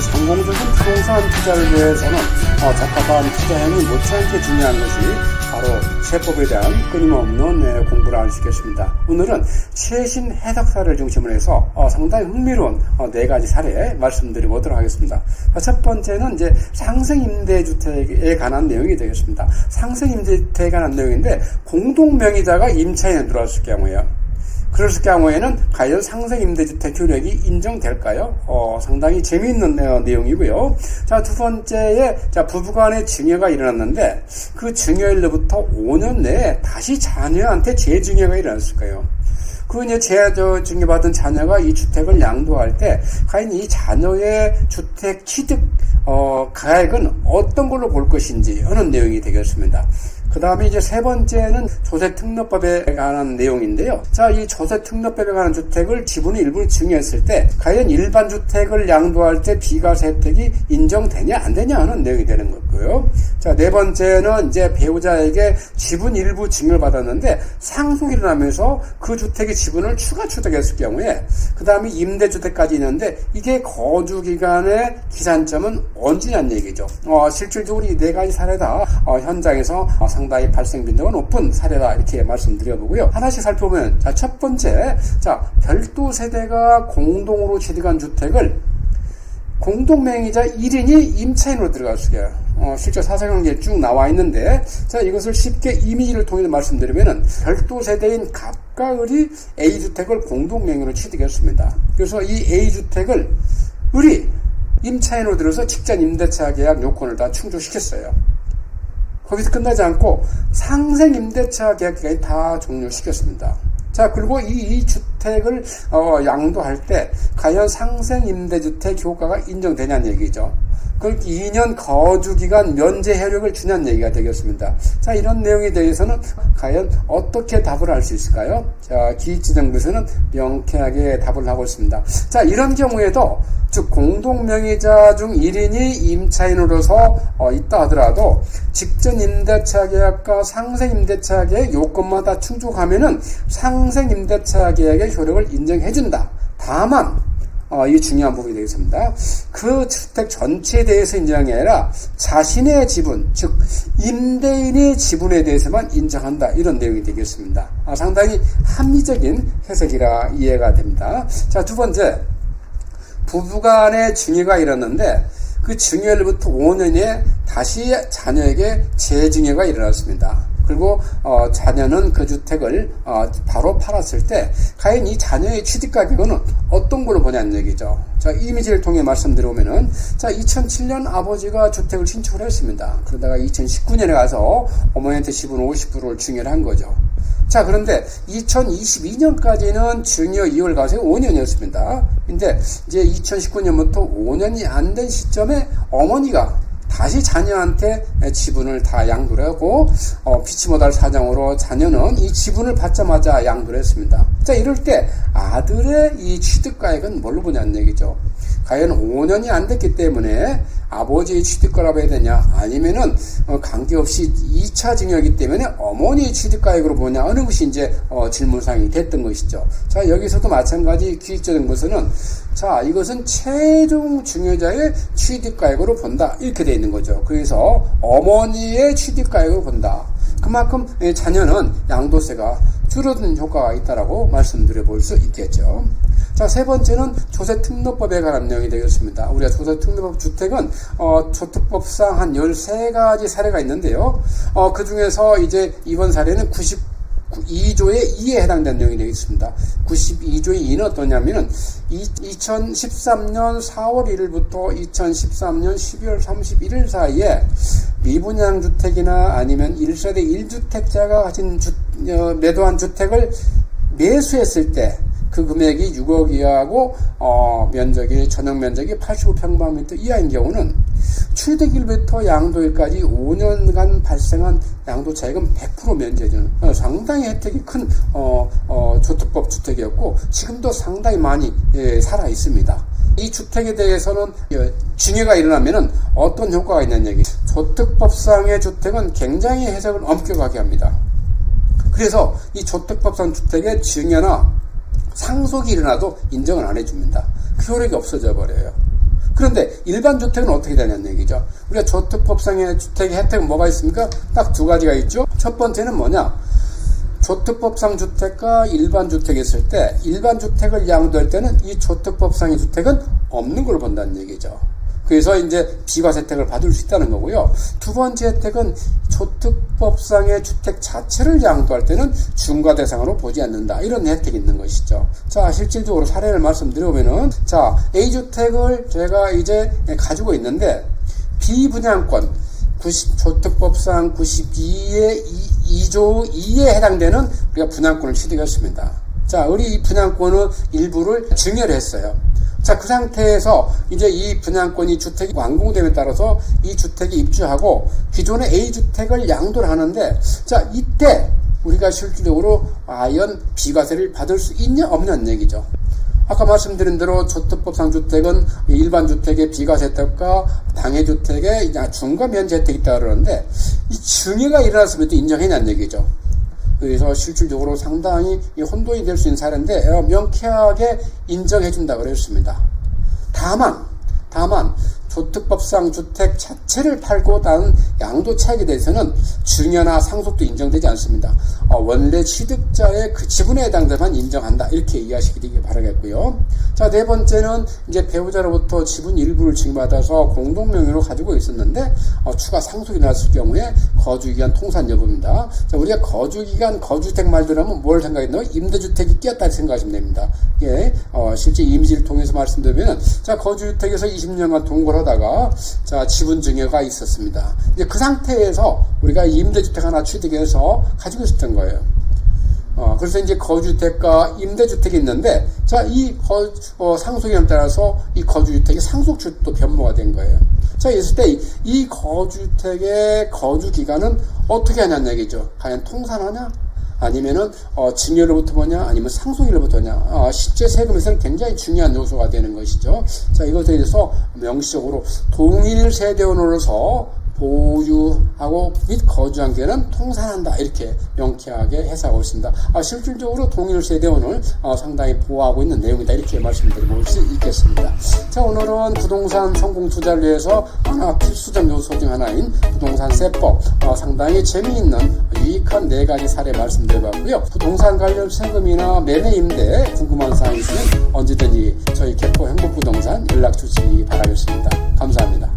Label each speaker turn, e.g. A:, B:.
A: 성공적인 부동산 투자를 위해서는 적합한 투자행위 못지않게 중요한 것이 바로 세법에 대한 끊임없는 공부를 알려주겠습니다. 오늘은 최신 해석사를 중심으로 해서 상당히 흥미로운 4가지 사례 말씀드려보도록 하겠습니다. 첫 번째는 이제 상생임대주택에 관한 내용이 되겠습니다. 상생임대주택에 관한 내용인데 공동명의자가 임차인에 들어왔을 경우에요. 그랬을 경우에는 과연 상생임대주택 효력이 인정될까요? 상당히 재미있는 내용이고요. 자, 두 번째에 부부간의 증여가 일어났는데 그 증여일로부터 5년 내에 다시 자녀한테 재증여가 일어났을 거예요. 증여받은 자녀가 이 주택을 양도할 때 과연 이 자녀의 주택 취득 가액은 어떤 걸로 볼 것인지 하는 내용이 되겠습니다. 그 다음에 이제 세 번째는 조세특례법에 관한 내용인데요. 자, 이 조세특례법에 관한 주택을 지분의 일부를 증여했을 때 과연 일반 주택을 양도할 때 비과세 혜택이 인정되냐 안 되냐 하는 내용이 되는 거고요. 자, 네 번째는 이제 배우자에게 지분 일부 증여를 받았는데 상속이 일어나면서 그 주택의 지분을 추가 취득했을 경우에 그 다음에 임대주택까지 있는데 이게 거주기간의 기산점은 언제냐는 얘기죠. 실질적으로 이 4가지 사례 다 현장에서 상당히 발생 빈도가 높은 사례다 이렇게 말씀드려보고요. 하나씩 살펴보면 첫 번째, 별도 세대가 공동으로 취득한 주택을 공동명의자 1인이 임차인으로 들어갔어요. 실제 사실관계에 쭉 나와 있는데, 이것을 쉽게 이미지를 통해 말씀드리면은 별도 세대인 갑과 을이 A주택을 공동명의로 취득했습니다. 그래서 이 A주택을 을이 임차인으로 들어서 직전 임대차 계약 요건을 다 충족시켰어요. 거기서 끝나지 않고 상생 임대차 계약 기간이 다 종료시켰습니다. 자, 그리고 이 주택을 양도할 때 과연 상생 임대주택 효과가 인정되냐는 얘기죠. 그걸 2년 거주기간 면제 효력을 주냐는 얘기가 되겠습니다. 자, 이런 내용에 대해서는 과연 어떻게 답을 할 수 있을까요? 자, 기획재정부에서는 명쾌하게 답을 하고 있습니다. 자, 이런 경우에도 즉 공동명의자 중 1인이 임차인으로서 있다 하더라도 직전 임대차 계약과 상생 임대차 계약 요건마다 충족하면은 상생 임대차 계약의 효력을 인정해준다. 다만 이게 중요한 부분이 되겠습니다. 그 주택 전체에 대해서 인정이 아니라 자신의 지분, 즉 임대인의 지분에 대해서만 인정한다. 이런 내용이 되겠습니다. 상당히 합리적인 해석이라 이해가 됩니다. 자, 두 번째, 부부간의 증여가 일어났는데 그 증여일부터 5년에 다시 자녀에게 재증여가 일어났습니다. 그리고 자녀는 그 주택을 바로 팔았을 때 과연 이 자녀의 취득 가격은 어떤 걸로 보냐는 얘기죠. 자, 이미지를 통해 말씀드리면은 2007년 아버지가 주택을 신축을 했습니다. 그러다가 2019년에 가서 어머니한테 지분 50%를 증여를 한 거죠. 자, 그런데 2022년까지는 증여 이월 과세가 5년이었습니다. 근데 이제 2019년부터 5년이 안 된 시점에 어머니가 다시 자녀한테 지분을 다 양도를 하고 피치 못할 사정으로 자녀는 이 지분을 받자마자 양도를 했습니다. 자, 이럴 때 아들의 이 취득가액은 뭘로 보냐는 얘기죠. 과연 5년이 안 됐기 때문에 아버지의 취득가라고 해야 되냐, 아니면은 관계없이 2차 증여이기 때문에 어머니의 취득가액으로 보냐, 어느 것이 이제 질문사항이 됐던 것이죠. 자, 여기서도 마찬가지 기획재정부에서는 이것은 최종 증여자의 취득가액으로 본다. 이렇게 되어 있는 거죠. 그래서 어머니의 취득가액으로 본다. 그만큼 자녀는 양도세가 줄어드는 효과가 있다라고 말씀드려 볼 수 있겠죠. 자, 세 번째는 조세특례법에 관한 내용이 되겠습니다. 우리가 조세특례법 주택은 조특법상 한 13가지 사례가 있는데요. 그 중에서 이제 이번 사례는 92조의 2에 해당되는 내용이 되겠습니다. 92조의 2는 어떠냐면은 2013년 4월 1일부터 2013년 12월 31일 사이에 미분양 주택이나 아니면 1세대 1주택자가 가진 매도한 주택을 매수했을 때 그 금액이 6억 이하고 전용 면적이 89평방미터 이하인 경우는 취득일부터 양도일까지 5년간 발생한 양도 차익은 100% 면제해주는 상당히 혜택이 큰 조특법 주택이었고 지금도 상당히 많이 살아 있습니다. 이 주택에 대해서는 증여가 일어나면은 어떤 효과가 있냐는 얘기. 조특법상의 주택은 굉장히 해석을 엄격하게 합니다. 그래서 이 조특법상 주택의 증여나 상속이 일어나도 인정을 안 해줍니다. 그 효력이 없어져 버려요. 그런데 일반 주택은 어떻게 되냐는 얘기죠. 우리가 조특법상의 주택의 혜택은 뭐가 있습니까? 딱 두 가지가 있죠. 첫 번째는 뭐냐? 조특법상 주택과 일반 주택이 있을 때 일반 주택을 양도할 때는 이 조특법상의 주택은 없는 걸 본다는 얘기죠. 그래서 이제 비과세 혜택을 받을 수 있다는 거고요. 두 번째 혜택은 조특법상의 주택 자체를 양도할 때는 중과 대상으로 보지 않는다. 이런 혜택이 있는 것이죠. 자, 실질적으로 사례를 말씀드려보면은, 자, A주택을 제가 이제 가지고 있는데, 비분양권, 조특법상 92의 2조 2에 해당되는 우리가 분양권을 취득했습니다. 자, 우리 이 분양권의 일부를 증여를 했어요. 자, 그 상태에서 이제 이 분양권이 주택이 완공됨에 따라서 이 주택에 입주하고 기존의 A주택을 양도를 하는데, 자, 이때 우리가 실질적으로 과연 비과세를 받을 수 있냐 없냐는 얘기죠. 아까 말씀드린 대로 조특법상 주택은 일반 주택의 비과세 혜택과 당해주택의 중과 면제 혜택이 있다고 그러는데, 이 증여가 일어났으면 또 인정해냐는 얘기죠. 그래서 실질적으로 상당히 혼돈이 될 수 있는 사례인데 명쾌하게 인정해준다고 그랬습니다. 다만 조특법상 주택 자체를 팔고 난 양도 차익에 대해서는 증여나 상속도 인정되지 않습니다. 원래 취득자의 그 지분에 해당되만 인정한다. 이렇게 이해하시기 바라겠고요. 자, 네 번째는 이제 배우자로부터 지분 일부를 증여받아서 공동명의로 가지고 있었는데 추가 상속이 났을 경우에 거주기간 통산 여부입니다. 자, 우리가 거주기간, 거주주택 말대로 하면 뭘 생각했나요? 임대주택이 끼었다 생각하시면 됩니다. 예, 실제 이미지를 통해서 말씀드리면, 자, 거주주택에서 20년간 동거를 하다가, 자, 지분 증여가 있었습니다. 이제 그 상태에서 우리가 임대주택 하나 취득해서 가지고 있었던 거예요. 그래서 이제 거주주택과 임대주택이 있는데, 자, 이 상속에 따라서 이 거주주택이 상속주택도 변모가 된 거예요. 자, 있을 때 이 거주주택의 거주기간은 어떻게 하냐는 얘기죠. 과연 통산하냐? 아니면은 증여로부터 보냐, 아니면 상속일로부터 보냐. 실제 세금에서는 굉장히 중요한 요소가 되는 것이죠. 자, 이것에 대해서 명시적으로 동일 세대원으로서 보유하고 및 거주한 계는 통산한다. 이렇게 명쾌하게 해석하고 있습니다. 실질적으로 동일 세대원을 상당히 보호하고 있는 내용이다. 이렇게 말씀드릴 수 있겠습니다. 자, 오늘은 부동산 성공 투자를 위해서 하나 필수적 요소 중 하나인 부동산 세법, 상당히 재미있는 유익한 4가지 사례 말씀드려봤고요. 부동산 관련 세금이나 매매 임대 궁금한 사항이 있으면 언제든지 저희 개포 행복부동산 연락 주시기 바라겠습니다. 감사합니다.